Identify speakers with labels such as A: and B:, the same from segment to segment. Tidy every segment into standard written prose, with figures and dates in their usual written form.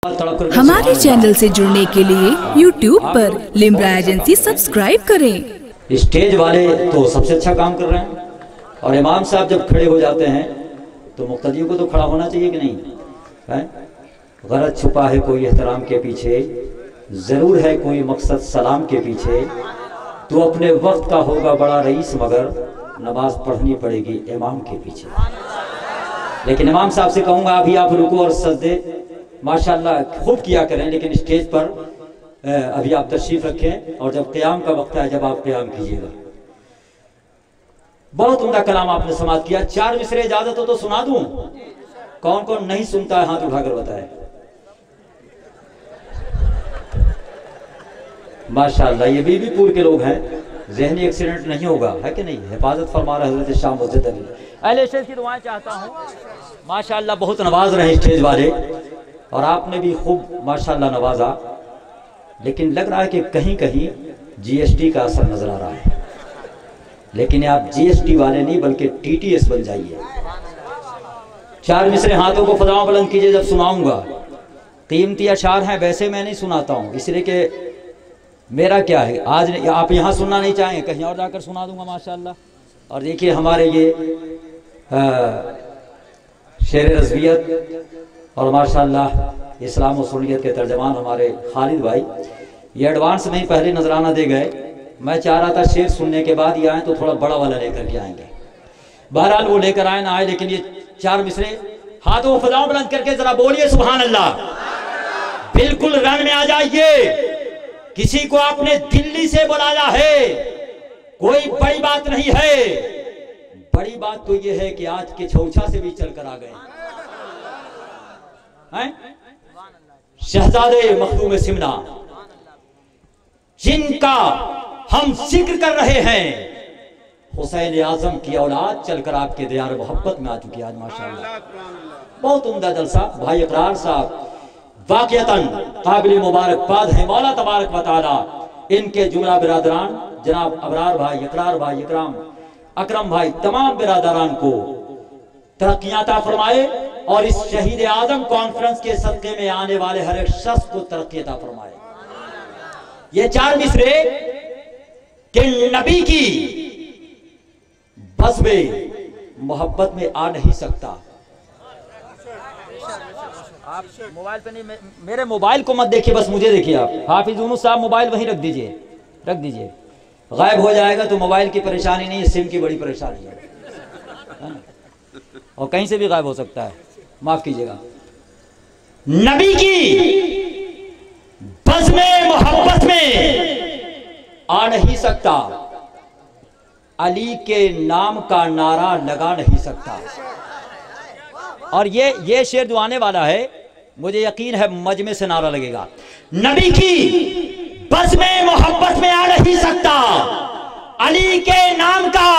A: हमारे चैनल से जुड़ने के लिए YouTube पर लिम्रा एजेंसी सब्सक्राइब करें।
B: स्टेज वाले तो सबसे अच्छा काम कर रहे हैं और इमाम साहब जब खड़े हो जाते हैं तो मुक्तदियों को तो खड़ा होना चाहिए कि नहीं है? गरज छुपा है कोई एहतराम के पीछे, ज़रूर है कोई मकसद सलाम के पीछे, तो अपने वक्त का होगा बड़ा रईस मगर नमाज पढ़नी पड़ेगी इमाम के पीछे। लेकिन इमाम साहब से कहूँगा अभी आप रुकू और सजदे माशाल्लाह खूब किया करें, लेकिन स्टेज पर अभी आप तशरीफ रखें और जब क़याम का वक्त है जब आप क़याम कीजिएगा। बहुत उम्दा कलाम आपने समाप्त किया। 4 मिसरे इजाजत हो तो सुना दूं? कौन कौन नहीं सुनता है हाथ उठाकर बताए। माशाल्लाह ये बीबीपुर के लोग हैं, ज़हनी एक्सीडेंट नहीं होगा है कि नहीं? हिफाजत फरमा रहे हज़रत शाह मस्जिद अली। अहले स्टेज की दुआएं चाहता हूँ। माशाल्लाह बहुत नवाज रहे स्टेज वाले और आपने भी खूब माशाल्लाह नवाजा, लेकिन लग रहा है कि कहीं कहीं जीएसटी का असर नजर आ रहा है। लेकिन आप जीएसटी वाले नहीं बल्कि टीटीएस बन जाइए। 4 मिसरे हाथों को फजाओं बुलंद कीजिए जब सुनाऊंगा। कीमती अशार हैं, वैसे मैं नहीं सुनाता हूँ, इसलिए कि मेरा क्या है, आज आप यहाँ सुनना नहीं चाहेंगे कहीं और जाकर सुना दूंगा माशाल्लाह। और देखिए हमारे ये शेर रज़वियत और माशाल्लाह इस्लाम और सुन्नियत के तर्जमान हमारे खालिद भाई, ये एडवांस में ही पहले नजराना दे गए। मैं चाह रहा था शेर सुनने के बाद ही आए तो थोड़ा बड़ा वाला लेकर के आएंगे। बहरहाल वो लेकर आए ना आए, लेकिन ये 4 मिसरे हाथों को फजाओं बुलंद करके जरा बोलिए सुभान अल्लाह। बिल्कुल रन में आ जाइए। किसी को आपने दिल्ली से बुलाया है, कोई बड़ी बात नहीं है। बड़ी बात तो ये है कि आज के छौछा से भी चलकर आ गए हैं शहजादे मखदूम सिमना, जिनका हम जिक्र कर रहे हैं। हुसैन आजम की औलाद चलकर आपके दियार मोहब्बत में आ चुकी है आज माशाल्लाह। बहुत उम्दा जलसा। भाई इकरार साहब वाक़ियतन काबिल मुबारकबाद है मौला तबारक व तआला। इनके जुमला बिरादरान जनाब अबरार भाई, इकरार भाई, इकराम अकरम भाई, तमाम बिरादरान को तरक्कियां अता फरमाए और इस शहीद आजम कॉन्फ्रेंस के सदक़े में आने वाले हर एक शख्स को तरक्की अता फरमाए। ये 4 मिसरे के नबी की बज़्मे मोहब्बत में आ नहीं सकता। आप मोबाइल पे नहीं, मेरे मोबाइल को मत देखिए, बस मुझे देखिए आप। हाफिज यूनुस साहब मोबाइल वहीं रख दीजिए, रख दीजिए। गायब हो जाएगा तो मोबाइल की परेशानी नहीं है, सिम की बड़ी परेशानी है और कहीं से भी गायब हो सकता है, माफ कीजिएगा। नबी की बज़्मे मोहब्बत में आ नहीं सकता, अली के नाम का नारा लगा नहीं सकता। और ये शेर जो आने वाला है मुझे यकीन है मजमे से नारा लगेगा। नबी की बज़्मे मोहब्बत में आ नहीं सकता, अली के नाम का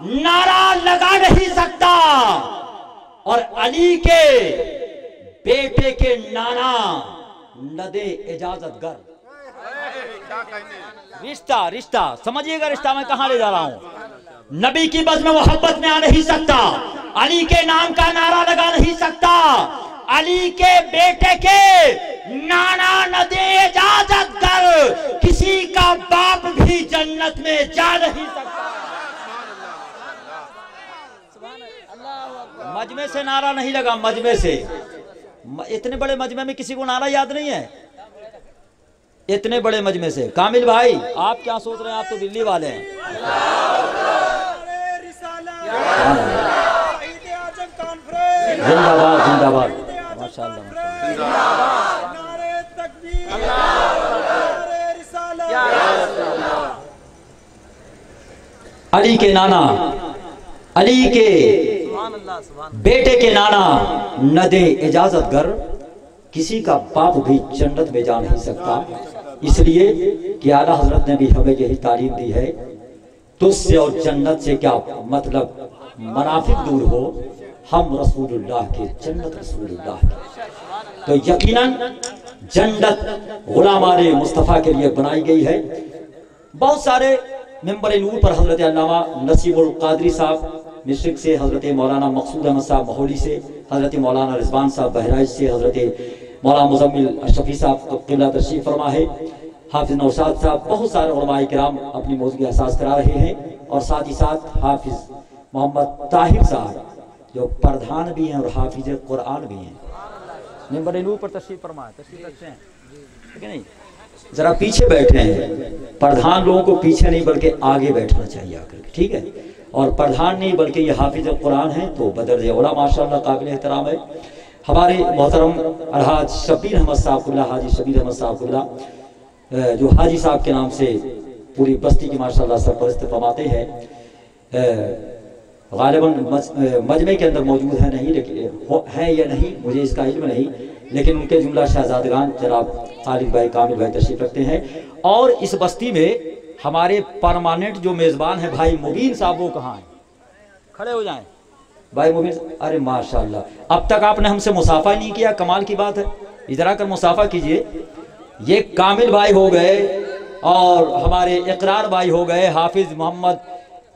B: नारा लगा नहीं सकता, और अली के बेटे के नाना न दे इजाजत गर। रिश्ता रिश्ता समझिएगा, रिश्ता मैं कहां ले जा रहा हूं। नबी की बज़्मे मोहब्बत में आ नहीं सकता, अली के नाम का नारा लगा नहीं सकता, अली के बेटे के नाना न दे इजाजत कर, किसी का बाप भी जन्नत में जा नहीं सकता। मजमे से नारा नहीं लगा, मजमे से। इतने बड़े मजमे में किसी को नारा याद नहीं है? इतने बड़े मजमे से। कामिल भाई आप क्या सोच रहे हैं? आप तो दिल्ली वाले हैं। जिंदाबाद जिंदाबाद माशाल्लाह। अली के नाना, अली के बेटे के नाना न दे इजाजत गर, किसी का बाप भी जन्नत में जा नहीं सकता। इसलिए कि आला हजरत ने भी हमें यही तालीम दी है, तुझसे और जन्नत से क्या मतलब, मुनाफिक दूर हो, हम रसूलुल्लाह के, जन्नत रसूलुल्लाह की। तो यकीनन जन्नत गुलामाने मुस्तफ़ा के लिए बनाई गई है। बहुत सारे मिंबर नूर पर हजरत अल्लामा नसीमुल कादरी साहब मिश्रिक से, हजरत मौलाना मकसूद अहमद साहब माहौली से, हजरत मौलाना रिजवान साहब बहराइच से, हजरत मौलाना मुज़म्मिल शफी साहब तो क़िबला तशरीफ़ फरमा है, हाफिज़ नौशाद साहब, बहुत सारे उलमाए किराम अपनी मौजूदगी एहसास करा रहे हैं। और साथ ही साथ हाफिज़ मोहम्मद ताहिर साहब जो प्रधान भी हैं और हाफिज़ कुरान भी हैं, मेंबर नूर पर तशरीफ़ फरमा है, तशरीफ़ रखते हैं, ठीक है नहीं, ज़रा पीछे बैठे हैं। प्रधान लोगों को पीछे नहीं बल्कि आगे बैठना चाहिए आकर के, ठीक है। और प्रधान नहीं बल्कि ये हाफिज़ कुरान है तो बदर औला माशाअल्लाह काबिल एहतराम है। हमारे मोहतरम अलहाज शबीर अहमद साहब, हाजी शबीर अहमद साहब जो हाजी साहब के नाम से पूरी बस्ती की माशाअल्लाह सरपरस्त फरमाते हैं, गालिबन मजमे के अंदर मौजूद है नहीं, लेकिन है या नहीं मुझे इसका इल्म नहीं, लेकिन उनके जुमला शहजादगान जनाब खालिद भाई, कामिल भाई तशरीफ रखते हैं। और इस बस्ती में हमारे परमानेंट जो मेज़बान है भाई मुबीन साहब, वो कहाँ हैं? खड़े हो जाएं भाई मुबीन। अरे माशाअल्लाह, अब तक आपने हमसे मुसाफा नहीं किया, कमाल की बात है, इधर आकर मुसाफा कीजिए। ये कामिल भाई हो गए और हमारे इकरार भाई हो गए, हाफिज़ मोहम्मद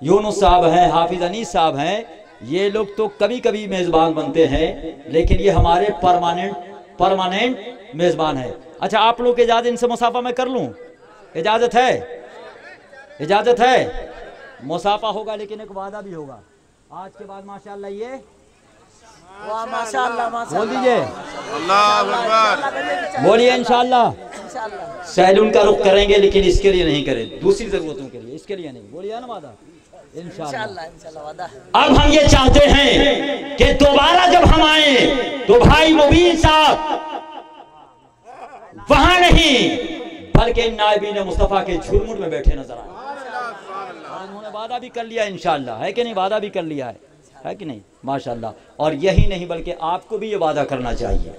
B: यूनुस साहब हैं, हाफिज़ अनीस साहब हैं, ये लोग तो कभी कभी मेज़बान बनते हैं, लेकिन ये हमारे परमानेंट मेज़बान है। अच्छा, आप लोग की इजाज़त, इनसे मुसाफा मैं कर लूँ? इजाज़त है? इजाज़त है? मुसाफा होगा, लेकिन एक वादा भी होगा आज के बाद माशाअल्लाह। ये
C: माशाअल्लाह
B: बोल दीजिए,
C: अल्लाह अकबर,
B: बोलिए इंशाअल्लाह। सैलून का रुख करेंगे, लेकिन इसके लिए नहीं करें, दूसरी जरूरतों के लिए, इसके लिए नहीं। बोलिए ना वादा, इंशाअल्लाह। अब हम ये चाहते हैं कि दोबारा जब हम आए तो भाई मुबीन साहब वहां नहीं बल्कि नायबीन मुस्तफा के झुरमुट में बैठे नजर आए। उन्होंने वादा भी कर लिया इंशाअल्लाह, है कि नहीं? वादा भी कर लिया है कि नहीं? माशाअल्लाह। और यही नहीं बल्कि आपको भी ये वादा करना चाहिए।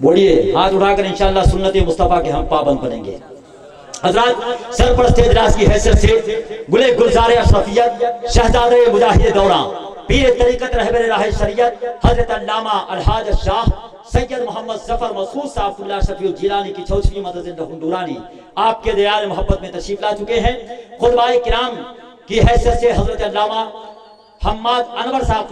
B: बोलिए हाथ उठाकर इंशाअल्लाह सुन्नत मुस्तफा के हम पाबंद बनेंगे। हज़रात सरपरस्त इजलास की हैसियत से गुले गुलजार अशरफियत शहजादे मुजाहिद दौरा पीर तरीक़त रहबर राह शरीयत हज़रत अल्लामा अलहाज शाह सैयद मोहम्मद जफर मसूद साहब शफी जिलानी की चौथी मदद नूरानी आपके दयाल मोहब्बत में तशरीफ ला चुके हैं। खुतबाए किराम की हैसियत से हज़रत अल्लामा हम्माद अनवर साहब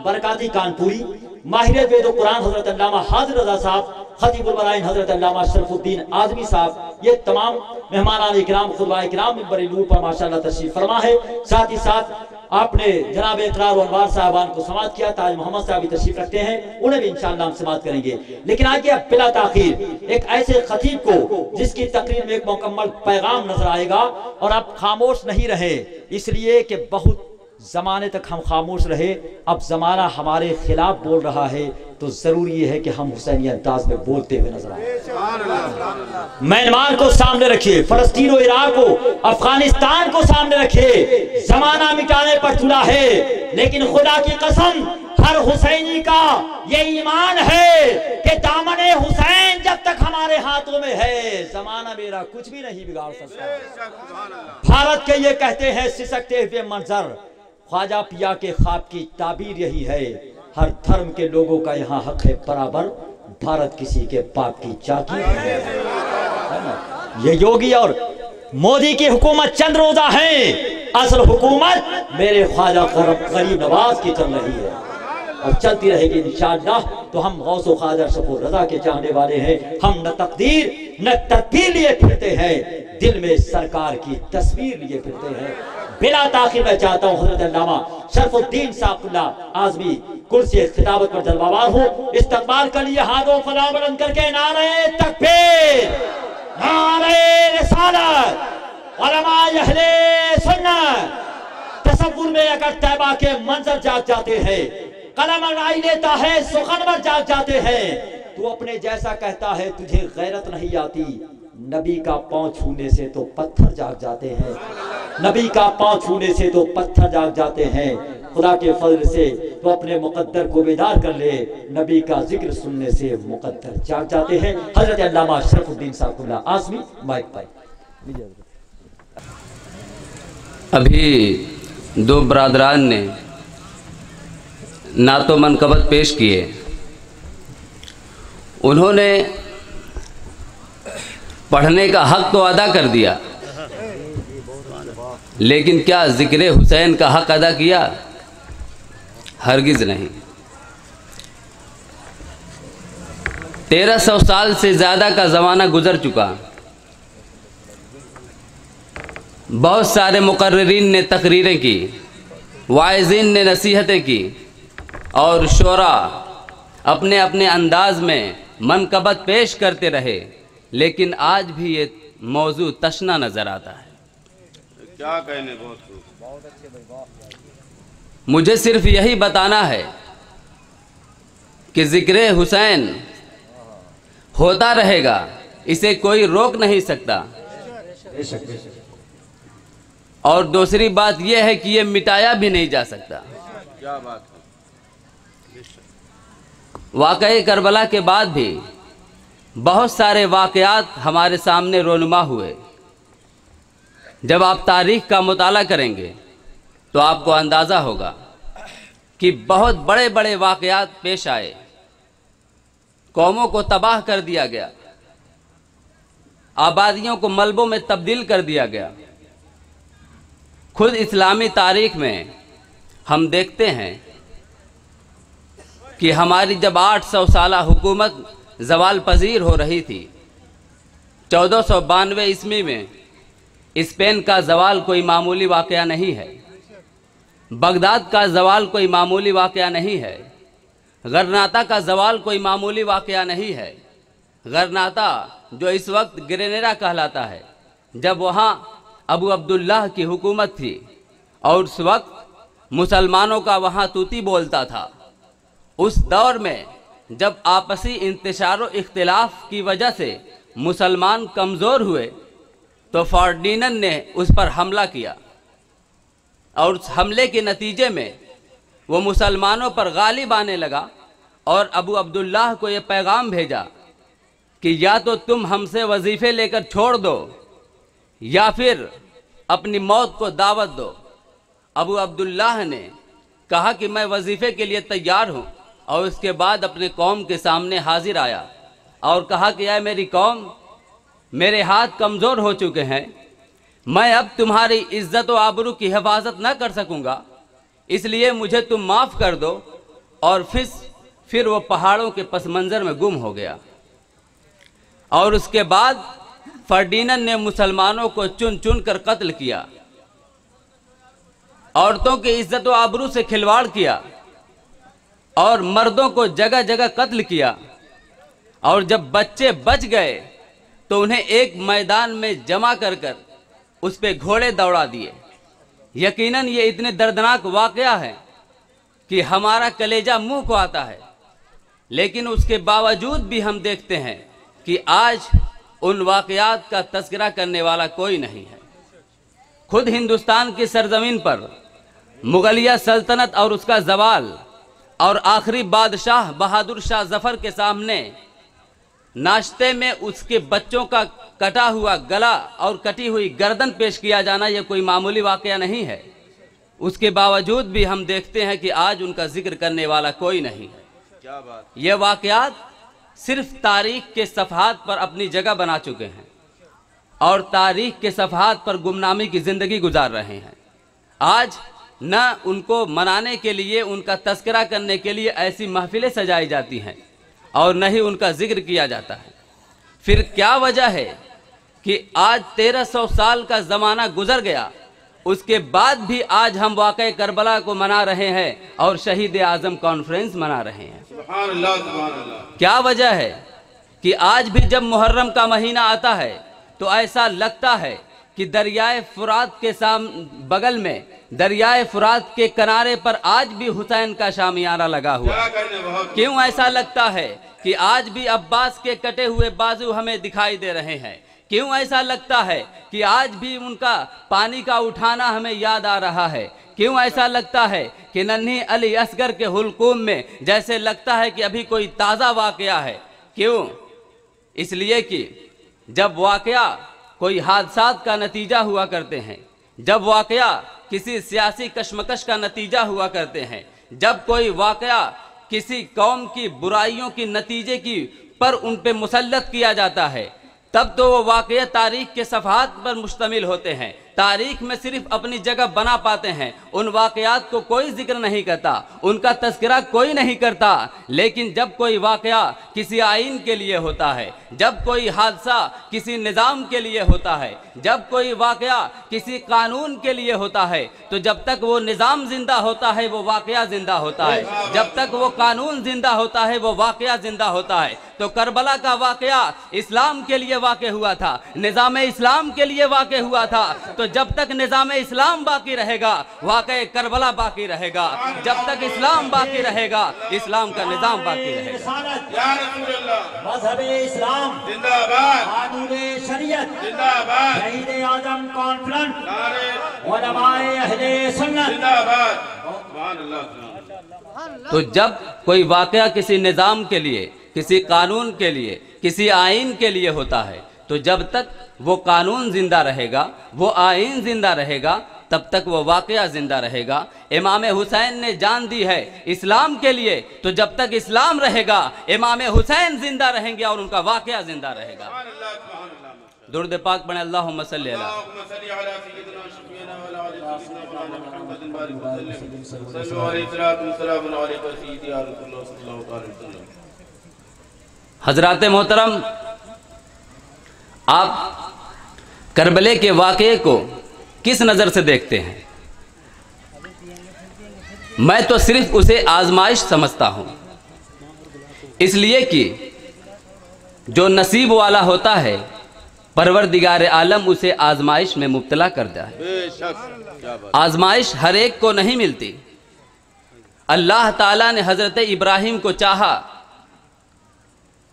B: बरकाती कानपुरी, माहिर वेद कुरान हज़रत अल्लामा हाजिर रज़ा साहब, खतीबुल बराइन हज़रत अल्लामा शरफुद्दीन आज़मी साहब, ये तमाम मेहमान इकराम खुतबाए किराम मिंबर नूर पर माशाअल्लाह तशरीफ फरमा है। साथ ही साथ आपने जनाब इकरार अनवार साहबान को समात किया, ताज मोहम्मद साहब भी तशरीफ रखते हैं, उन्हें भी इंशाअल्लाह हम समात करेंगे। लेकिन आगे अब बिला ताखीर एक ऐसे खतीब को जिसकी तकरीर में एक मुकम्मल पैगाम नजर आएगा, और आप खामोश नहीं रहे इसलिए कि बहुत जमाने तक हम खामोश रहे, अब जमाना हमारे खिलाफ बोल रहा है, तो जरूरी है कि हम हुसैनी अंदाज में बोलते हुए नजर आए। म्यांमार को सामने रखिए, फलस्तीन और इराक को, अफगानिस्तान को सामने रखिए। जमाना मिटाने पर तुला है, लेकिन खुदा की कसम हर हुसैनी का ये ईमान है कि दामने हुसैन जब तक हमारे हाथों में है, जमाना मेरा कुछ भी नहीं बिगाड़ सकता। भारत के ये कहते हैं सिसकते हुए मंजर, ख्वाजा पिया के ख्वाब की ताबीर यही है, हर धर्म के लोगों का यहाँ हक है बराबर, भारत किसी के बाप की चाकी है ना? ये योगी और मोदी की हुकूमत चंद रोजा है, असल हुकूमत मेरे ख्वाजा गरीब नवाज की चल रही है और चलती रहेगी इंशाअल्लाह। तो हम गौस व ख्वाजा शफो रजा के चाहने वाले हैं, हम न तकदीर न तदबीर लिए फिरते हैं, दिल में सरकार की तस्वीर लिए फिरते हैं। बिला ताखिर मैं चाहता हूँ हज़रत अल्लामा शरफुद्दीन साहब आज़मी कुर्सी खिताबत पर जलवावार हो, इस्तकबाल कर लिए हाथों फला बुलंद करके नारे तकबीर, नारे रिसालत, उलमाए अहले सुन्नत। तसव्वुर में अगर तैबा के मंजर जाग जाते हैं, कलम राई लेता है सुखनवर जाग जाते हैं, तू अपने जैसा कहता है तुझे गैरत नहीं आती, नबी का पांव छूने से तो पत्थर जाग जाते हैं, नबी का पांव छूने से तो पत्थर जाग जाते हैं। खुदा के फजल से तो अपने मुकद्दर को बेदार कर ले, नबी का जिक्र सुनने से मुकद्दर जाग जाते हैं। हजरत अल्लामा शरफुद्दीन साहब आज़मी माइक पाई।
D: अभी दो बरादरान ने नातो मनकबत पेश किए, उन्होंने पढ़ने का हक तो अदा कर दिया, लेकिन क्या जिक्र हुसैन का हक अदा किया? हरगिज़ नहीं। 1300 साल से ज़्यादा का ज़माना गुज़र चुका। बहुत सारे मुकर्रिरीन ने तकरीरें की, वाइज़ीन ने नसीहतें की और शोरा अपने अपने अंदाज में मनकबत पेश करते रहे, लेकिन आज भी ये मौजू तशना नज़र आता है।
C: क्या कहने, बहुत
D: मुझे सिर्फ यही बताना है कि ज़िक्र हुसैन होता रहेगा, इसे कोई रोक नहीं सकता। और दूसरी बात यह है कि ये मिटाया भी नहीं जा सकता।
C: क्या बात है।
D: वाक़ई करबला के बाद भी बहुत सारे वाक़यात हमारे सामने रोनुमा हुए। जब आप तारीख़ का मुताला करेंगे तो आपको अंदाज़ा होगा कि बहुत बड़े बड़े वाक़यात पेश आए, कौमों को तबाह कर दिया गया, आबादियों को मलबों में तब्दील कर दिया गया। खुद इस्लामी तारीख़ में हम देखते हैं कि हमारी जब 800 साला हुकूमत ज़वाल पजीर हो रही थी, 1492 ईस्वी में स्पेन का ज़वाल कोई मामूली वाक़या नहीं है, बगदाद का ज़वाल कोई मामूली वाक़या नहीं है, गरनाता का ज़वाल कोई मामूली वाक़या नहीं है। गरनाता जो इस वक्त ग्रेनेडा कहलाता है, जब वहाँ अबू अब्दुल्लाह की हुकूमत थी और उस वक्त मुसलमानों का वहाँ तूती बोलता था। उस दौर में जब आपसी इंतशार इख्तिलाफ की वजह से मुसलमान कमज़ोर हुए तो फर्डिनेंड ने उस पर हमला किया और उस हमले के नतीजे में वो मुसलमानों पर गालिब आने लगा और अबू अब्दुल्लाह को ये पैगाम भेजा कि या तो तुम हमसे वजीफ़े लेकर छोड़ दो या फिर अपनी मौत को दावत दो। अबू अब्दुल्लाह ने कहा कि मैं वजीफ़े के लिए तैयार हूँ और उसके बाद अपने कौम के सामने हाजिर आया और कहा कि ऐ मेरी कौम, मेरे हाथ कमज़ोर हो चुके हैं, मैं अब तुम्हारी इज़्ज़त व आबरू की हिफाजत न कर सकूँगा, इसलिए मुझे तुम माफ़ कर दो। और फिर वो पहाड़ों के पस मंज़र में गुम हो गया। और उसके बाद फर्डिनेंड ने मुसलमानों को चुन चुन कर कत्ल किया, औरतों की इज़्ज़त व आबरू से खिलवाड़ किया और मर्दों को जगह जगह कत्ल किया। और जब बच्चे बच गए तो उन्हें एक मैदान में जमा कर कर उस पे घोड़े दौड़ा दिए। यकीनन ये इतने दर्दनाक वाक़या है कि हमारा कलेजा मुंह को आता है, लेकिन उसके बावजूद भी हम देखते हैं कि आज उन वाक़यात का तज़किरा करने वाला कोई नहीं है। खुद हिंदुस्तान की सरज़मीन पर मुगलिया सल्तनत और उसका ज़वाल और आखिरी बादशाह बहादुर शाह ज़फ़र के सामने नाश्ते में उसके बच्चों का कटा हुआ गला और कटी हुई गर्दन पेश किया जाना यह कोई मामूली वाक़या नहीं है। उसके बावजूद भी हम देखते हैं कि आज उनका जिक्र करने वाला कोई नहीं है।
C: क्या बात।
D: ये वाक़यात सिर्फ तारीख़ के सफ़हात पर अपनी जगह बना चुके हैं और तारीख़ के सफ़हात पर गुमनामी की ज़िंदगी गुजार रहे हैं। आज न उनको मनाने के लिए, उनका तज़किरा करने के लिए ऐसी महफ़िलें सजाई जाती हैं और न ही उनका जिक्र किया जाता है। फिर क्या वजह है कि आज 1300 साल का ज़माना गुज़र गया, उसके बाद भी आज हम वाक़े करबला को मना रहे हैं और शहीद आज़म कॉन्फ्रेंस मना रहे हैं।
C: सुभान अल्लाह, सुभान अल्लाह।
D: क्या वजह है कि आज भी जब मुहर्रम का महीना आता है तो ऐसा लगता है कि दरियाए फुरात के बगल में, दरियाए फुरात के किनारे पर आज भी हुसैन का शामियाना लगा हुआ है। क्यों ऐसा लगता है कि आज भी अब्बास के कटे हुए बाजू हमें दिखाई दे रहे हैं? क्यों ऐसा लगता है कि आज भी उनका पानी का उठाना हमें याद आ रहा है? क्यों ऐसा लगता है कि नन्ही अली असगर के हुलकूम में जैसे लगता है कि अभी कोई ताज़ा वाक़या है? क्यों? इसलिए कि जब वाक़या कोई हादसात का नतीजा हुआ करते हैं, जब वाक़या किसी सियासी कशमकश का नतीजा हुआ करते हैं, जब कोई वाक़या किसी कौम की बुराइयों की नतीजे की पर उन पे मुसल्लत किया जाता है, तब तो वो वाक़या तारीख़ के सफ़हात पर मुश्तमिल होते हैं। तारीख में सिर्फ अपनी जगह बना पाते हैं, उन वाकयात को कोई जिक्र नहीं करता, उनका तस्करा कोई नहीं करता। लेकिन जब कोई वाकया किसी आइन के लिए होता है, जब कोई हादसा किसी निज़ाम के लिए होता है, जब कोई वाकया किसी कानून के लिए होता है, तो जब तक वो निज़ाम जिंदा होता है वो वाकया जिंदा होता है, जब तक वो कानून जिंदा होता है वो वाकया जिंदा होता है। तो करबला का वाकया इस्लाम के लिए वाक़ हुआ था, निज़ाम इस्लाम के लिए वाक़ हुआ था। तो जब तक निज़ाम इस्लाम बाकी रहेगा वाक़े करबला बाकी रहेगा। जब तक इस्लाम बाकी रहेगा इस्लाम का निज़ाम बाकी रहेगा।
B: या रसूल अल्लाह, मज़हब-ए इस्लाम जिंदाबाद, कानून-ए शरीयत जिंदाबाद, शहीद आज़म कॉन्फ्रेंस, उलमाए अहले सुन्नत जिंदाबाद। सुभान अल्लाह।
D: तो जब कोई वाकया किसी निज़ाम के लिए, किसी कानून के लिए, किसी आइन के लिए होता है, तो जब तक वो कानून जिंदा रहेगा, वो आइन जिंदा रहेगा, तब तक वो वाकया जिंदा रहेगा। इमाम हुसैन ने जान दी है इस्लाम के लिए, तो जब तक इस्लाम रहेगा इमाम हुसैन जिंदा रहेंगे और उनका वाकया जिंदा रहेगा। दुरूद पाक पढ़ें, अल्लाहुम्मा सल्ली अला हजरात मोहतरम, आप करबले के वाक़े को किस नज़र से देखते हैं? मैं तो सिर्फ उसे आजमाइश समझता हूँ, इसलिए कि जो नसीब वाला होता है परवरदिगार आलम उसे आजमाइश में मुब्तला करता है।
C: बेशक
D: आजमाइश हर एक को नहीं मिलती। अल्लाह ताला ने हज़रत इब्राहिम को चाहा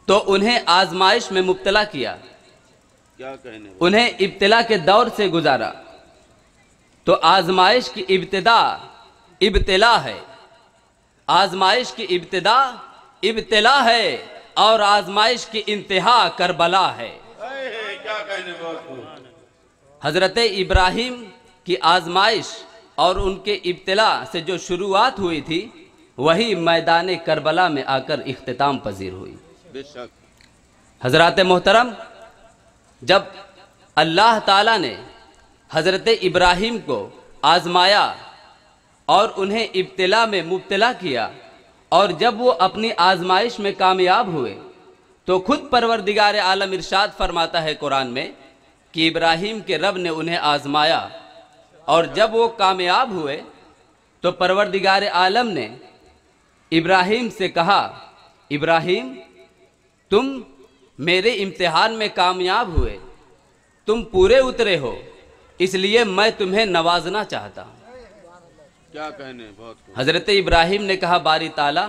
D: तो उन्हें आजमाइश में मुब्तला किया,
C: क्या कहने,
D: उन्हें इब्तिला के दौर से गुजारा। तो आजमाइश की इब्तिदा इब्तिला है, आजमाइश की इब्तिदा इब्तिला है और आजमाइश की इंतहा करबला है।
C: क्या कहने बहुत।
D: हज़रत इब्राहिम की आजमाइश और उनके इब्तिला से जो शुरुआत हुई थी वही मैदान करबला में आकर इख्तिताम पजीर हुई।
C: बेशक
D: हज़रात मोहतरम, जब अल्लाह ताला ने हज़रत इब्राहिम को आजमाया और उन्हें इब्तिला में मुब्तला किया, और जब वो अपनी आजमाइश में कामयाब हुए, तो खुद परवरदिगार आलम इरशाद फरमाता है कुरान में कि इब्राहिम के रब ने उन्हें आजमाया, और जब वो कामयाब हुए तो परवरदिगार आलम ने इब्राहिम से कहा, इब्राहिम तुम मेरे इम्तिहान में कामयाब हुए, तुम पूरे उतरे हो, इसलिए मैं तुम्हें नवाजना चाहता हूँ।
C: क्या कहने बहुत।
D: हज़रत इब्राहिम ने कहा, बारी ताला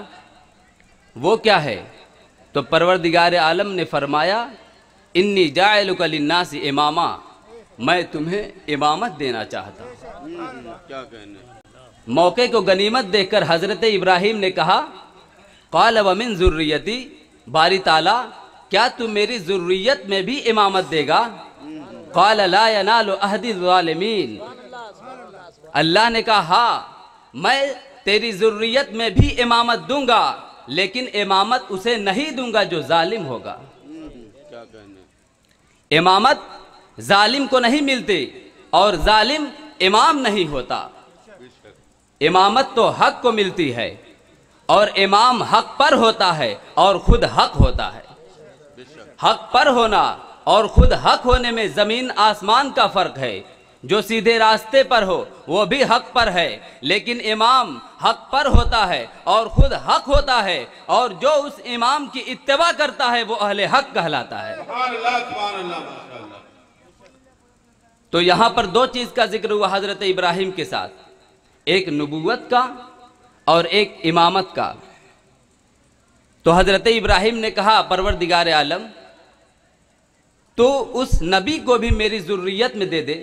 D: वो क्या है? तो परवरदिगार आलम ने फरमाया, इन्नी जाइलुका लिन्नासी इमामा, मैं तुम्हें इमामत देना चाहता हूँ।
C: क्या कहने।
D: मौके को गनीमत देखकर हज़रत इब्राहिम ने कहा, क़ाल व मिन ज़ुर्रियती, बारी ताला क्या तू मेरी ज़ुर्रियत में भी इमामत देगा? क़ाल ला यनालु अहदी ज़ालिमीन, अल्लाह ने कहा हाँ, मैं तेरी ज़ुर्रियत में भी इमामत दूंगा, लेकिन इमामत उसे नहीं दूंगा जो जालिम होगा।
C: क्या कहने।
D: इमामत जालिम को नहीं मिलती और जालिम इमाम नहीं होता। इमामत तो हक को मिलती है और इमाम हक पर होता है और खुद हक होता है। हक पर होना और खुद हक होने में ज़मीन आसमान का फ़र्क है। जो सीधे रास्ते पर हो वो भी हक पर है, लेकिन इमाम हक पर होता है और खुद हक होता है, और जो उस इमाम की इत्तिबा करता है वो अहले हक कहलाता है। तो यहाँ पर दो चीज़ का जिक्र हुआ हज़रत इब्राहिम के साथ, एक नबूवत का और एक इमामत का। तो हज़रत इब्राहिम ने कहा, परवरदिगार आलम तो उस नबी को भी मेरी ज़ुर्रियत में दे दे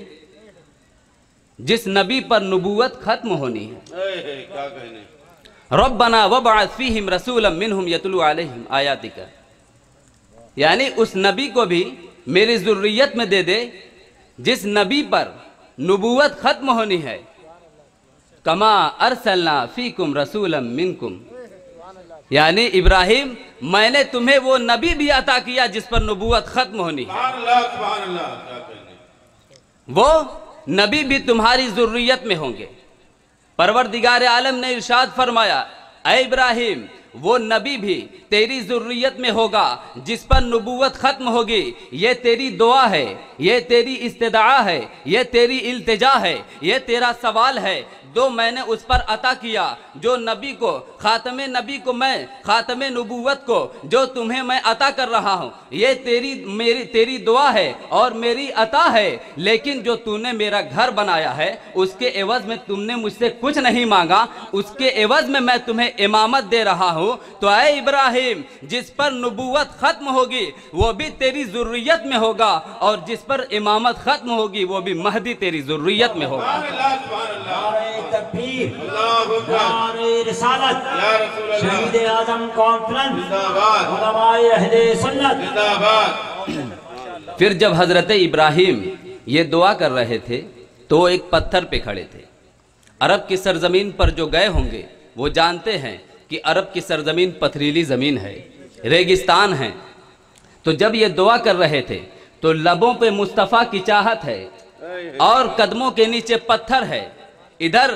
D: जिस नबी पर नबूवत खत्म होनी है।
C: क्या कहने।
D: रब्बना वबअथ फीहिम रसूलन मिनहुम यतलू अलैहिम आयातिका, यानी उस नबी को भी मेरी ज़ुर्रियत में दे दे जिस नबी पर नबूवत खत्म होनी है। कमा अरसलना फीकुम रसूलन मिनकुम, यानी इब्राहिम मैंने तुम्हें वो नबी भी अता किया जिस पर नबूवत खत्म होनी है। वो नबी भी तुम्हारी ज़ुर्रियत में होंगे। परवरदिगार आलम ने इरशाद फरमाया, ऐ इब्राहिम, वो नबी भी तेरी ज़ुर्रियत में होगा जिस पर नबूवत ख़त्म होगी। ये तेरी दुआ है, ये तेरी इस्तिदा है, ये तेरी इल्तिजा है, ये तेरा सवाल है जो मैंने उस पर अता किया, जो नबी को, ख़ातमे नबी को मैं, ख़ातमे नबूवत को जो तुम्हें मैं अता कर रहा हूँ, ये तेरी दुआ है और मेरी अता है। लेकिन जो तूने मेरा घर बनाया है उसके एवज़ में तुमने मुझसे कुछ नहीं मांगा, उसके एवज़ में मैं तुम्हें इमामत दे रहा हूँ। तो ऐ इब्राहिम, जिस पर नबूवत ख़त्म होगी वो भी तेरी ज़ुर्रियत में होगा, और जिस पर इमामत ख़त्म होगी वो भी महदी तेरी ज़ुर्रियत में होगा।
E: तकबीर, नारे रिसालत, शहीद आज़म कॉन्फ्रेंस, उलमाए अहले सुन्नत।
D: फिर जब हजरत इब्राहिम ये दुआ कर रहे थे तो एक पत्थर पे खड़े थे। अरब की सरजमीन पर जो गए होंगे वो जानते हैं कि अरब की सरजमीन पथरीली ज़मीन है, रेगिस्तान है। तो जब ये दुआ कर रहे थे तो लबों पे मुस्तफ़ा की चाहत है और कदमों के नीचे पत्थर है। इधर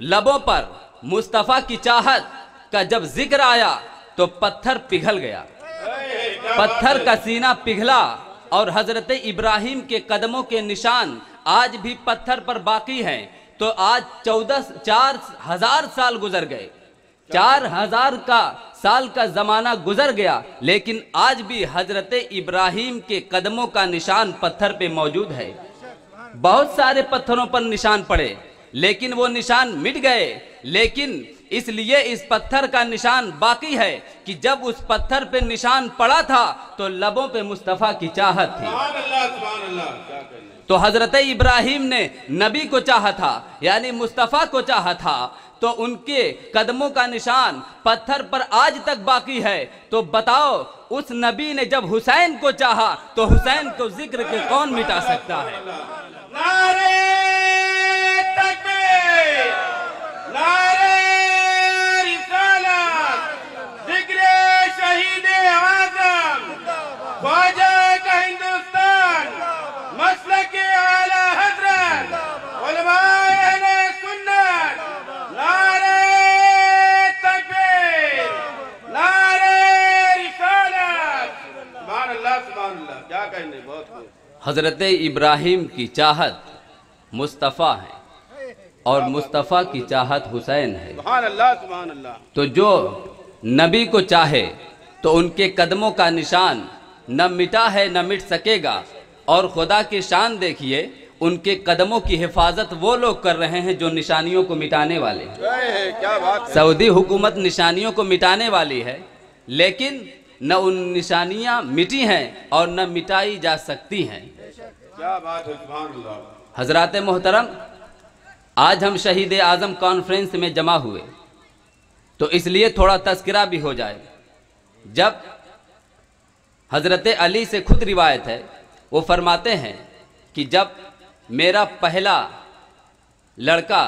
D: लबों पर मुस्तफ़ा की चाहत का जब जिक्र आया तो पत्थर पिघल गया, पत्थर का सीना पिघला और हजरत इब्राहिम के कदमों के निशान आज भी पत्थर पर बाकी हैं। तो आज 4,000 साल गुजर गए, 4,000 साल का ज़माना गुजर गया, लेकिन आज भी हजरत इब्राहिम के कदमों का निशान पत्थर पे मौजूद है। बहुत सारे पत्थरों पर निशान पड़े लेकिन वो निशान मिट गए, लेकिन इसलिए इस पत्थर का निशान बाकी है कि जब उस पत्थर पे निशान पड़ा था तो लबों पे मुस्तफ़ा की चाहत थी। तो हजरत इब्राहिम ने नबी को चाहा था, यानी मुस्तफ़ा को चाहा था, तो उनके कदमों का निशान पत्थर पर आज तक बाकी है। तो बताओ, उस नबी ने जब हुसैन को चाहा तो हुसैन को जिक्र के कौन मिटा सकता है?
C: नारे तकबीर, नारे रिसालत, जिक्र शहीद आज़म, ख्वाजा का हिंदुस्तान, मसलक आला हज़रत, उलमाए अहले सुन्नत। नारे तकबीर, नारे रिसालत। सुभान अल्लाह, सुभान अल्लाह। क्या कहने, बहुत खूब।
D: हजरत इब्राहिम की चाहत मुस्तफ़ा है और मुस्तफ़ा की चाहत हुसैन है।
C: सुभान अल्लाह, सुभान अल्लाह।
D: तो जो नबी को चाहे तो उनके कदमों का निशान न मिटा है न मिट सकेगा। और खुदा की शान देखिए, उनके कदमों की हिफाजत वो लोग कर रहे हैं जो निशानियों को मिटाने वाले हैं।
C: क्या बात है।
D: सऊदी हुकूमत निशानियों को मिटाने वाली है, लेकिन न उन निशानियां मिटी हैं और न मिटाई जा सकती हैं।
C: क्या बात है, सुभान अल्लाह।
D: हजरात मोहतरम, आज हम शहीद आज़म कॉन्फ्रेंस में जमा हुए तो इसलिए थोड़ा तज़किरा भी हो जाए। जब हजरत अली से खुद रिवायत है, वो फरमाते हैं कि जब मेरा पहला लड़का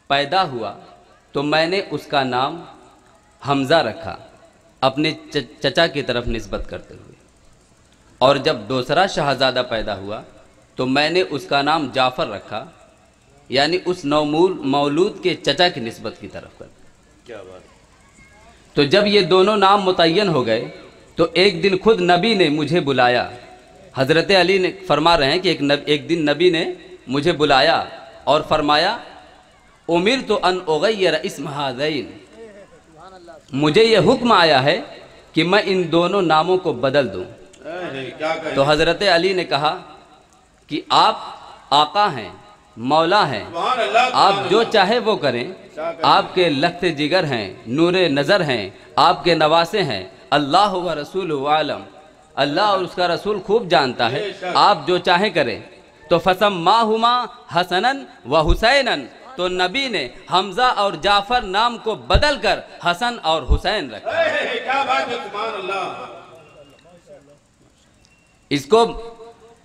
D: पैदा हुआ तो मैंने उसका नाम हमज़ा रखा, अपने चचा की तरफ निस्बत करते हुए। और जब दूसरा शहज़ादा पैदा हुआ तो मैंने उसका नाम जाफ़र रखा, यानी उस मौलूद के चचा की निस्बत की तरफ कर।
C: क्या बात।
D: तो जब ये दोनों नाम मुतय्यन हो गए तो एक दिन खुद नबी ने मुझे बुलाया। हज़रत अली ने फरमा रहे हैं कि एक दिन नबी ने मुझे बुलाया और फरमाया, उमिर तो अन उगय्यर इस्म हाज़ैन, मुझे ये हुक्म आया है कि मैं इन दोनों नामों को बदल दूं। तो हज़रत अली ने कहा कि आप आका हैं, मौला हैं, आप जो चाहे वो करें, आपके लख्ते जिगर हैं, नूरे नज़र हैं, आपके नवासे हैं, अल्लाह व रसूलुहु आलम, अल्लाह और उसका रसूल खूब जानता है, आप जो चाहे करें। तो फसम्माहुमा हसनन व हुसैनन, तो नबी ने हमजा और जाफर नाम को बदल कर हसन और हुसैन रखा।
C: क्या बात है, सुभान अल्लाह।
D: इसको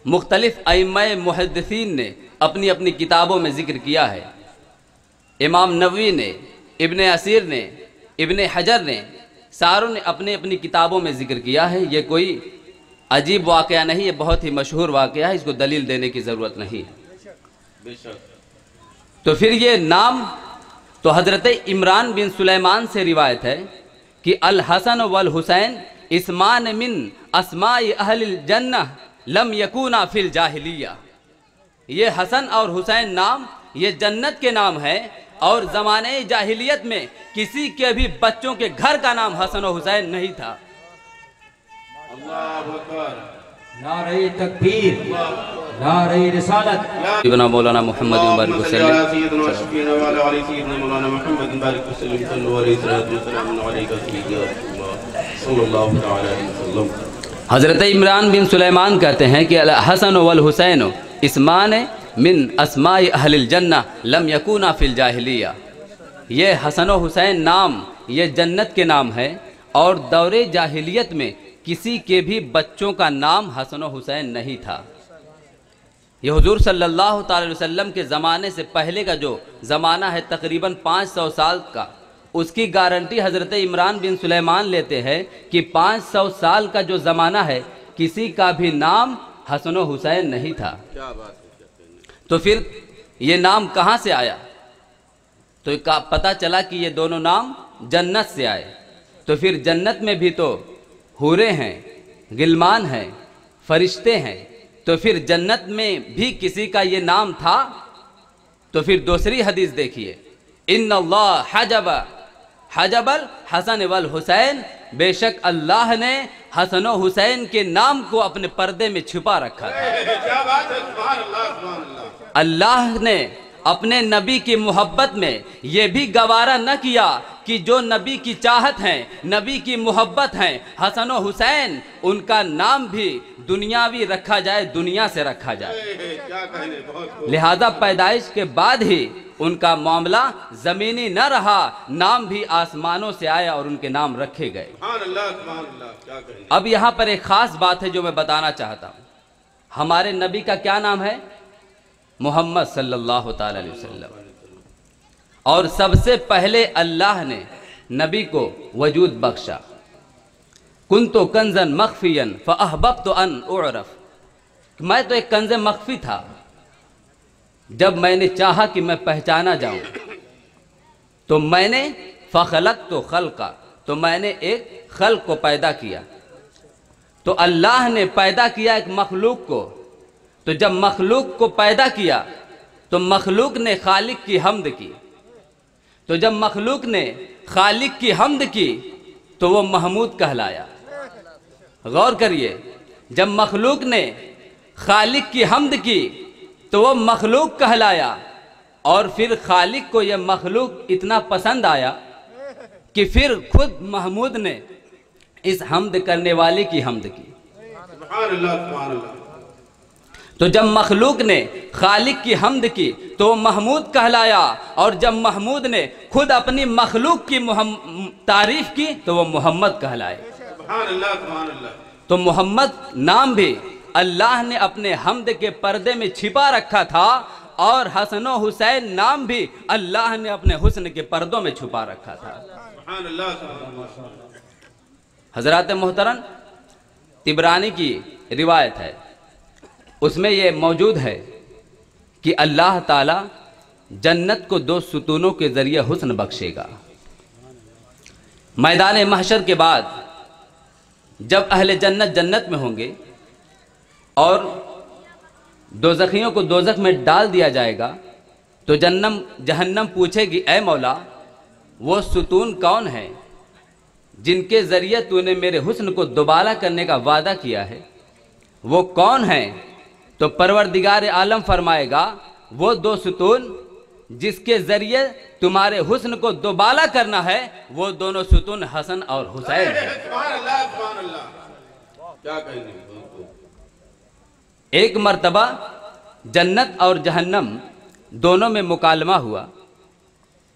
D: मुख्तलिफ अइम्माए मुहद्दिसीन ने अपनी अपनी किताबों में जिक्र किया है। इमाम नववी ने, इब्ने असीर ने, इब्ने हजर ने, सारों ने अपने अपनी किताबों में जिक्र किया है। ये कोई अजीब वाक़या नहीं, ये बहुत ही मशहूर वाक़या है, इसको दलील देने की ज़रूरत नहीं है। तो फिर ये नाम तो हज़रत इमरान बिन सुलेमान से रिवायत है कि अल हसन वल हुसैन इस्मान मिन अस्माई अहलिल जन्नह लम यकूना फिल जाहिलिया। ये हसन और हुसैन नाम ये जन्नत के नाम है, और ज़माने जाहिलियत में किसी के भी बच्चों के घर का नाम हसन और हुसैन नहीं था।
C: अल्लाहु अकबर।
E: नारे तकबीर, नारे रिसालत।
D: इब्न मौलाना मोहम्मद मुबारक वसल्लम। हज़रत इमरान बिन सुलेमान कहते हैं कि अल हसन वल हुसैन इस्मान मिन अस्माई अहलिल जन्नह लम यकूना फिल जाहिलिया। ये हसन व हुसैन नाम ये जन्नत के नाम है, और दौरे जाहिलियत में किसी के भी बच्चों का नाम हसन व हुसैन नहीं था। ये हुजूर सल्लल्लाहु अलैहि वसल्लम के ज़माने से पहले का जो ज़माना है तकरीबन 500 साल का, उसकी गारंटी हज़रत इमरान बिन सुलेमान लेते हैं कि 500 साल का जो ज़माना है किसी का भी नाम हसन व हुसैन नहीं था।
C: क्या बात है।
D: तो फिर ये नाम कहाँ से आया? तो पता चला कि ये दोनों नाम जन्नत से आए। तो फिर जन्नत में भी तो हूरे हैं, गिलमान हैं, फरिश्ते हैं, तो फिर जन्नत में भी किसी का ये नाम था। तो फिर दूसरी हदीस देखिए, इन्नल्लाह हजबल हसन वल हुसैन, बेशक अल्लाह ने हसन व हुसैन के नाम को अपने पर्दे में छुपा रखा था।
C: क्या बात है। सुभान अल्लाह, सुभान अल्लाह।
D: अल्लाह ने अपने नबी की मोहब्बत में ये भी गवारा न किया कि जो नबी की चाहत हैं, नबी की मोहब्बत हैं, हसन व हुसैन, उनका नाम भी दुनियावी रखा जाए, दुनिया से रखा जाए।
C: क्या कहने, बहुत।
D: लिहाजा पैदाइश के बाद ही उनका मामला ज़मीनी न रहा, नाम भी आसमानों से आया और उनके नाम रखे गए।
C: सुभान अल्लाह, सुभान अल्लाह। क्या कहने।
D: अब यहाँ पर एक ख़ास बात है जो मैं बताना चाहता हूँ। हमारे नबी का क्या नाम है? मोहम्मद सल्लल्लाहु ताला अलैहि वसल्लम। और सबसे पहले अल्लाह ने नबी को वजूद बख्शा। कुन्तु कंज़न मख्फियन फ़अहबब्तु अन उअरफ। मैं तो एक कंज़े मख्फी था, जब मैंने चाहा कि मैं पहचाना जाऊं तो मैंने फ़खलक़तु ख़ल्क़ा, तो मैंने एक खल्क़ को पैदा किया। तो अल्लाह ने पैदा किया एक मखलूक को। तो जब मखलूक को पैदा किया तो मखलूक ने खालिक की हम्द की। तो जब मखलूक ने खालिक की हम्द की तो वो महमूद कहलाया। गौर करिए, जब मखलूक ने खालिक की हम्द की तो वो मखलूक कहलाया, और फिर खालिक को यह मखलूक इतना पसंद आया कि फिर खुद महमूद ने इस हम्द करने वाले की हम्द की।
C: सुभान अल्लाह, सुभान अल्लाह।
D: तो जब मखलूक ने खालिक की हम्द की तो वो महमूद कहलाया, और जब महमूद ने खुद अपनी मखलूक की तारीफ की तो वो मोहम्मद कहलाए।
C: सुभान अल्लाह, सुभान अल्लाह।
D: तो मोहम्मद नाम भी अल्लाह ने अपने हम्द के पर्दे में छिपा रखा था, और हसन व हुसैन नाम भी अल्लाह ने अपने हुस्न के पर्दों में छुपा रखा था।
C: सुभान अल्लाह, सुभान अल्लाह।
D: हजरात मोहतरम, तिबरानी की रिवायत है, उसमें यह मौजूद है कि अल्लाह ताला जन्नत को 2 सुतूनों के ज़रिए हुस्न बख्शेगा। मैदान महशर के बाद जब अहले जन्नत जन्नत में होंगे और दोज़खियों को दोज़ख में डाल दिया जाएगा, तो जहन्नम पूछेगी, ऐ मौला, वो सुतून कौन है जिनके ज़रिए तूने मेरे हुस्न को दोबारा करने का वादा किया है? वो कौन है? तो परवरदिगार आलम फरमाएगा, वो 2 सुतून जिसके ज़रिए तुम्हारे हुस्न को दोबारा करना है, वो दोनों सुतून हसन और हुसैन है।
C: सुभान अल्लाह, सुभान अल्लाह। क्या कहने।
D: एक मर्तबा जन्नत और जहन्नम दोनों में मुकालमा हुआ।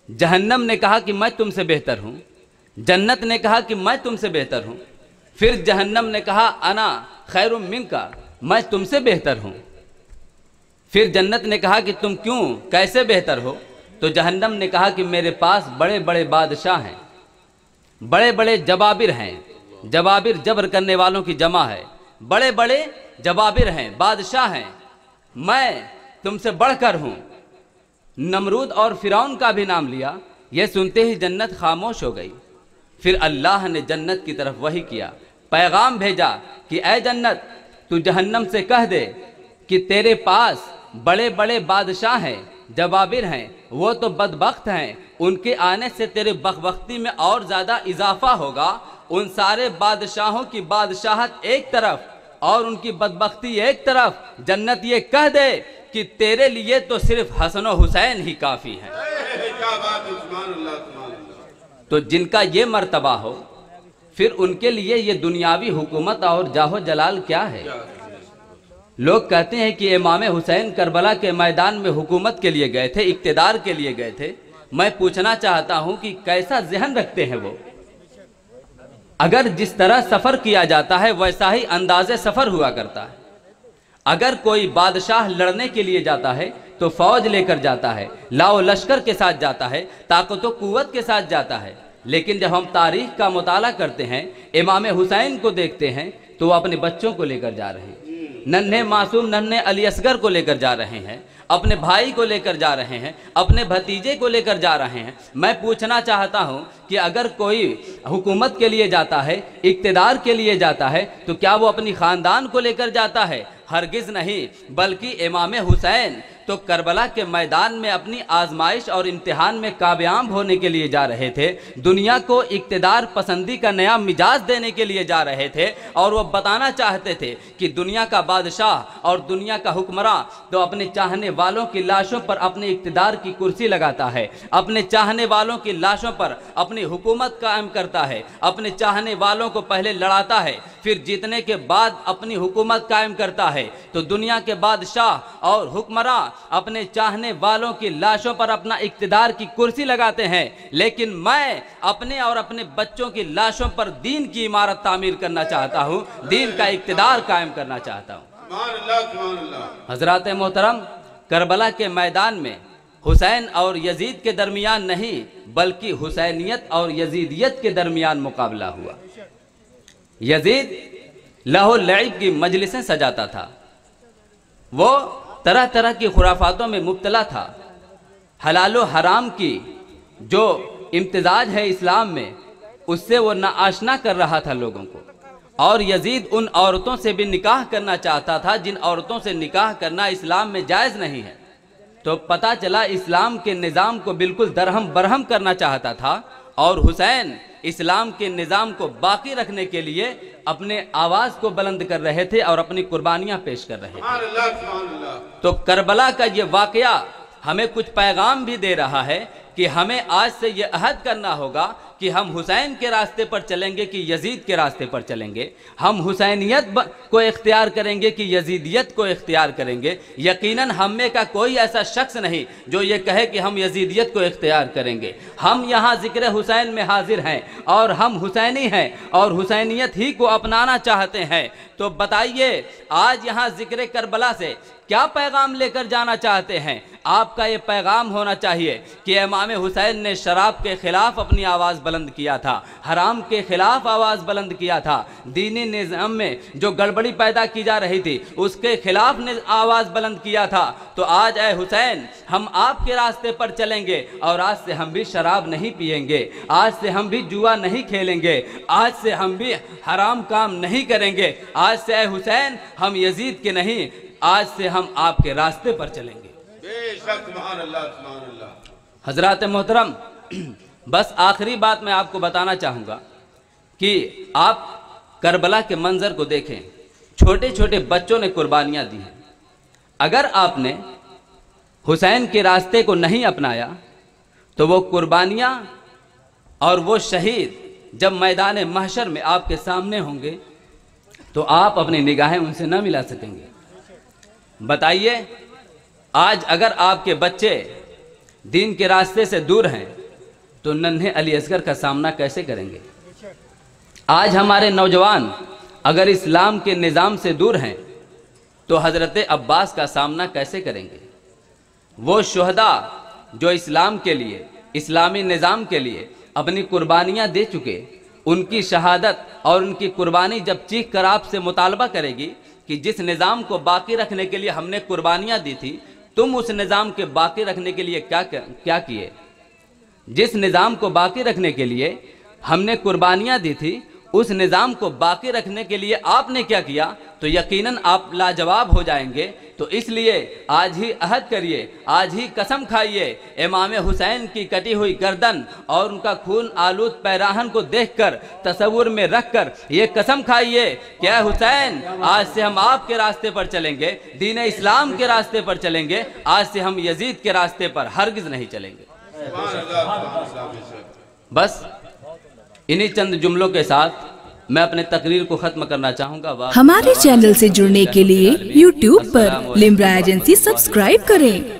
D: जहन्नम ने कहा कि मैं तुमसे बेहतर हूँ, जन्नत ने कहा कि मैं तुमसे बेहतर हूँ। फिर जहन्नम ने कहा, अना खैरुम मिनका, मैं तुमसे बेहतर हूँ। फिर जन्नत ने कहा कि तुम क्यों, कैसे बेहतर हो? तो जहन्नम ने कहा कि मेरे पास बड़े बड़े बादशाह हैं, बड़े बड़े जबाबिर हैं, जबाबिर जबर करने वालों की जमा है, बड़े बड़े जबाबिर हैं, बादशाह हैं, मैं तुमसे बढ़कर हूं। नमरूद और फिरौन का भी नाम लिया। यह सुनते ही जन्नत खामोश हो गई। फिर अल्लाह ने जन्नत की तरफ वही किया, पैगाम भेजा कि ऐ जन्नत, तू जहन्नम से कह दे कि तेरे पास बड़े बड़े बादशाह हैं, जबाबिर हैं, वो तो बदबख्त हैं, उनके आने से तेरे बखबख्ती में और ज़्यादा इजाफा होगा। उन सारे बादशाहों की बादशाहत एक तरफ और उनकी बदबख्ती एक तरफ। जन्नत ये कह दे कि तेरे लिए तो सिर्फ हसन और हुसैन ही काफ़ी हैं। तो जिनका ये मर्तबा हो, फिर उनके लिए ये दुनियावी हुकूमत और जाहो जलाल क्या है। लोग कहते हैं कि इमाम हुसैन करबला के मैदान में हुकूमत के लिए गए थे, इक्तदार के लिए गए थे। मैं पूछना चाहता हूं कि कैसा ज़हन रखते हैं वो। अगर जिस तरह सफ़र किया जाता है वैसा ही अंदाज़े सफ़र हुआ करता है। अगर कोई बादशाह लड़ने के लिए जाता है तो फौज लेकर जाता है, लाओ लश्कर के साथ जाता है, ताकत व कुव्वत के साथ जाता है। लेकिन जब हम तारीख का मुताला करते हैं, इमाम हुसैन को देखते हैं, तो वो अपने बच्चों को लेकर जा रहे हैं, नन्हे मासूम नन्हे अली असगर को लेकर जा रहे हैं, अपने भाई को लेकर जा रहे हैं, अपने भतीजे को लेकर जा रहे हैं। मैं पूछना चाहता हूं कि अगर कोई हुकूमत के लिए जाता है, इक्तदार के लिए जाता है, तो क्या वो अपनी ख़ानदान को लेकर जाता है? हरगिज़ नहीं, बल्कि इमाम हुसैन तो करबला के मैदान में अपनी आजमाइश और इम्तिहान में कामयाब होने के लिए जा रहे थे। दुनिया को इक्तदार पसंदी का नया मिजाज देने के लिए जा रहे थे और वो बताना चाहते थे कि दुनिया का बादशाह और दुनिया का हुक्मरान तो अपने चाहने वालों की लाशों पर अपने इक्तदार की कुर्सी लगाता है, अपने चाहने वालों की लाशों पर अपनी हुकूमत कायम करता है, अपने चाहने वालों को पहले लड़ाता है, फिर जीतने के बाद अपनी हुकूमत कायम करता है। तो दुनिया के बादशाह और हुक्मरान अपने चाहने वालों की लाशों पर अपना इक्तदार की कुर्सी लगाते हैं, लेकिन मैं अपने और अपने बच्चों की लाशों पर दीन की इमारत तामीर करना चाहता हूं, दीन का इक्तदार कायम करना चाहता हूं। हजरात मोहतरम, करबला के मैदान में हुसैन और यजीद के दरमियान नहीं, बल्कि हुसैनियत और यजीदियत के दरमियान मुकाबला हुआ। यजीद लहो लईब की मजलिसें सजाता था, वो तरह तरह की खुराफातों में मुब्तला था। हलालो हराम की जो इम्तिजाज है इस्लाम में, उससे वो नाआशना कर रहा था लोगों को। और यजीद उन औरतों से भी निकाह करना चाहता था जिन औरतों से निकाह करना इस्लाम में जायज़ नहीं है। तो पता चला इस्लाम के निज़ाम को बिल्कुल दरहम बरहम करना चाहता था, और हुसैन इस्लाम के निज़ाम को बाकी रखने के लिए अपने आवाज़ को बुलंद कर रहे थे और अपनी कुर्बानियाँ पेश कर रहे थे। तो करबला का ये वाक़या हमें कुछ पैगाम भी दे रहा है कि हमें आज से ये अहद करना होगा कि हम हुसैन के रास्ते पर चलेंगे कि यजीद के रास्ते पर चलेंगे। हम हुसैनियत को इख्तियार करेंगे कि यजीदियत को इख्तियार करेंगे। यकीनन हम में का कोई ऐसा शख्स नहीं जो ये कहे कि हम यजीदियत को इख्तियार करेंगे। हम यहाँ ज़िक्र हुसैन में हाजिर हैं और हम हुसैनी हैं और हुसैनियत ही को अपनाना चाहते हैं। तो बताइए, आज यहाँ ज़िक्र करबला से क्या पैगाम लेकर जाना चाहते हैं? आपका ये पैगाम होना चाहिए कि इमाम हुसैन ने शराब के ख़िलाफ़ अपनी आवाज़ बुलंद किया था, हराम के ख़िलाफ़ आवाज़ बुलंद किया था, दीनी निज़ाम में जो गड़बड़ी पैदा की जा रही थी उसके ख़िलाफ़ ने आवाज़ बुलंद किया था। तो आज ए हुसैन, हम आपके रास्ते पर चलेंगे और आज से हम भी शराब नहीं पिएंगे, आज से हम भी जुआ नहीं खेलेंगे, आज से हम भी हराम काम नहीं करेंगे। आज से ए हुसैन, हम यजीद के नहीं, आज से हम आपके रास्ते पर चलेंगे। हजरात मोहतरम, बस आखिरी बात मैं आपको बताना चाहूँगा कि आप करबला के मंजर को देखें। छोटे छोटे बच्चों ने कुर्बानियाँ दी हैं। अगर आपने हुसैन के रास्ते को नहीं अपनाया तो वो कुर्बानियाँ और वो शहीद जब मैदान महशर में आपके सामने होंगे तो आप अपनी निगाहें उनसे न मिला सकेंगे। बताइए, आज अगर आपके बच्चे दीन के रास्ते से दूर हैं तो नन्हे अली असगर का सामना कैसे करेंगे? आज हमारे नौजवान अगर इस्लाम के निज़ाम से दूर हैं तो हज़रत अब्बास का सामना कैसे करेंगे? वो शुहदा जो इस्लाम के लिए, इस्लामी निज़ाम के लिए अपनी कुर्बानियाँ दे चुके, उनकी शहादत और उनकी कुर्बानी जब चीख कर आपसे मुतालबा करेगी कि जिस निज़ाम को बाकी रखने के लिए हमने कुर्बानियाँ दी थी, तुम उस निज़ाम के बाकी रखने के लिए क्या किए। जिस निज़ाम को बाकी रखने के लिए हमने कुर्बानियाँ दी थी, उस निज़ाम को बाकी रखने के लिए आपने क्या किया, तो यकीनन आप लाजवाब हो जाएंगे। तो इसलिए आज ही अहद करिए, आज ही कसम खाइए, इमाम हुसैन की कटी हुई गर्दन और उनका खून आलूद पैराहन को देखकर तसव्वुर में रखकर ये कसम खाइए कि ऐ हुसैन, आज से हम आपके रास्ते पर चलेंगे, दीन इस्लाम के रास्ते पर चलेंगे, आज से हम यजीद के रास्ते पर हरगिज नहीं चलेंगे। बस इन्हीं चंद जुमलों के साथ मैं अपने तकरीर को खत्म करना चाहूँगा।
A: हमारे चैनल से जुड़ने के लिए YouTube पर लिम्रा एजेंसी सब्सक्राइब करें।